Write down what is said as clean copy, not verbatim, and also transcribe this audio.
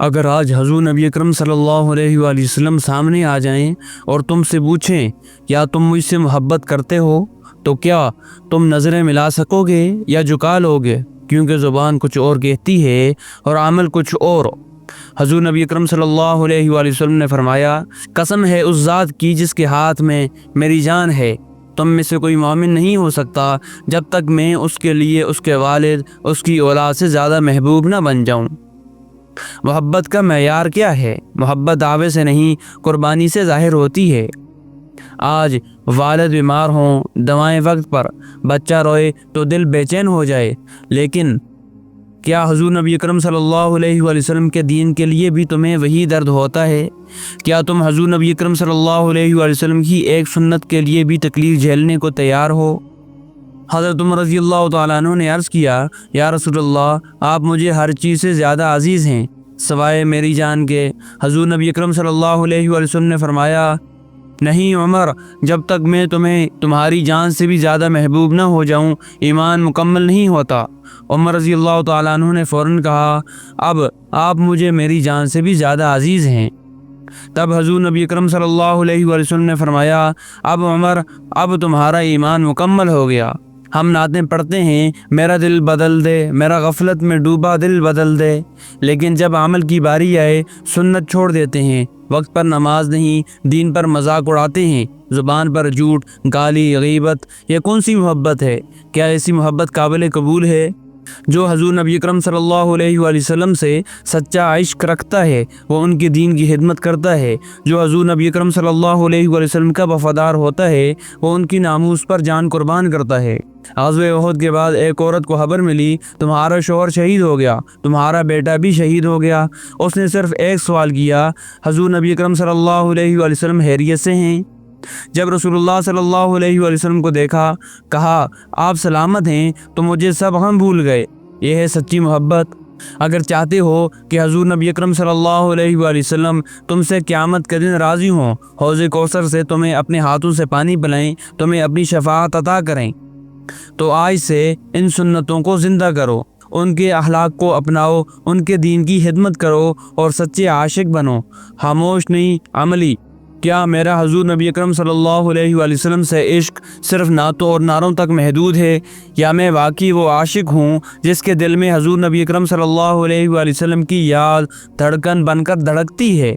اگر آج حضور نبی اکرم صلی اللہ علیہ وآلہ وسلم سامنے آ جائیں اور تم سے پوچھیں کیا تم مجھ سے محبت کرتے ہو، تو کیا تم نظریں ملا سکو گے یا جھکا لو گے؟ کیونکہ زبان کچھ اور کہتی ہے اور عمل کچھ اور۔ حضور نبی اکرم صلی اللہ علیہ وآلہ وسلم نے فرمایا، قسم ہے اس ذات کی جس کے ہاتھ میں میری جان ہے، تم میں سے کوئی مومن نہیں ہو سکتا جب تک میں اس کے لیے اس کے والد، اس کی اولاد سے زیادہ محبوب نہ بن جاؤں۔ محبت کا معیار کیا ہے؟ محبت دعوے سے نہیں، قربانی سے ظاہر ہوتی ہے۔ آج والد بیمار ہوں، دوائیں وقت پر، بچہ روئے تو دل بے چین ہو جائے، لیکن کیا حضور نبی اکرم صلی اللہ علیہ وآلہ وسلم کے دین کے لیے بھی تمہیں وہی درد ہوتا ہے؟ کیا تم حضور نبی اکرم صلی اللہ علیہ وآلہ وسلم کی ایک سنت کے لیے بھی تکلیف جھیلنے کو تیار ہو؟ حضرت عمر رضی اللہ تعالیٰ عنہ نے عرض کیا، یا رسول اللہ، آپ مجھے ہر چیز سے زیادہ عزیز ہیں سوائے میری جان کے۔ حضور نبی اکرم صلی اللہ علیہ وآلہ وسلم نے فرمایا، نہیں عمر، جب تک میں تمہیں تمہاری جان سے بھی زیادہ محبوب نہ ہو جاؤں ایمان مکمل نہیں ہوتا۔ عمر رضی اللہ تعالیٰ عنہ نے فوراً کہا، اب آپ مجھے میری جان سے بھی زیادہ عزیز ہیں۔ تب حضور نبی اکرم صلی اللہ علیہ وآلہ وسلم نے فرمایا، اب عمر، اب تمہارا ایمان مکمل ہو گیا۔ ہم نعتیں پڑھتے ہیں، میرا دل بدل دے، میرا غفلت میں ڈوبا دل بدل دے، لیکن جب عمل کی باری آئے سنت چھوڑ دیتے ہیں، وقت پر نماز نہیں، دین پر مذاق اڑاتے ہیں، زبان پر جھوٹ، گالی، غیبت۔ یہ کون سی محبت ہے؟ کیا ایسی محبت قابل قبول ہے؟ جو حضور نبی اکرم صلی اللہ علیہ وآلہ وسلم سے سچا عشق رکھتا ہے وہ ان کی دین کی خدمت کرتا ہے۔ جو حضور نبی اکرم صلی اللہ علیہ وآلہ وسلم کا وفادار ہوتا ہے وہ ان کی ناموس پر جان قربان کرتا ہے۔ غزوہ احد کے بعد ایک عورت کو خبر ملی، تمہارا شوہر شہید ہو گیا، تمہارا بیٹا بھی شہید ہو گیا۔ اس نے صرف ایک سوال کیا، حضور نبی اکرم صلی اللہ علیہ وآلہ وسلم خیریت سے ہیں؟ جب رسول اللہ صلی اللہ علیہ وآلہ وسلم کو دیکھا، کہا آپ سلامت ہیں، تو مجھے سب غم بھول گئے۔ یہ ہے سچی محبت۔ اگر چاہتے ہو کہ حضور نبی اکرم صلی اللہ علیہ وآلہ وسلم تم سے قیامت کے دن راضی ہوں، حوض کوثر سے تمہیں اپنے ہاتھوں سے پانی پلائیں، تمہیں اپنی شفاعت عطا کریں، تو آج سے ان سنتوں کو زندہ کرو، ان کے اخلاق کو اپناؤ، ان کے دین کی خدمت کرو اور سچے عاشق بنو، خاموش نہیں، عملی۔ کیا میرا حضور نبی اکرم صلی اللہ علیہ وآلہ وسلم سے عشق صرف نعتوں اور نعروں تک محدود ہے، یا میں واقعی وہ عاشق ہوں جس کے دل میں حضور نبی اکرم صلی اللہ علیہ وآلہ وسلم کی یاد دھڑکن بن کر دھڑکتی ہے؟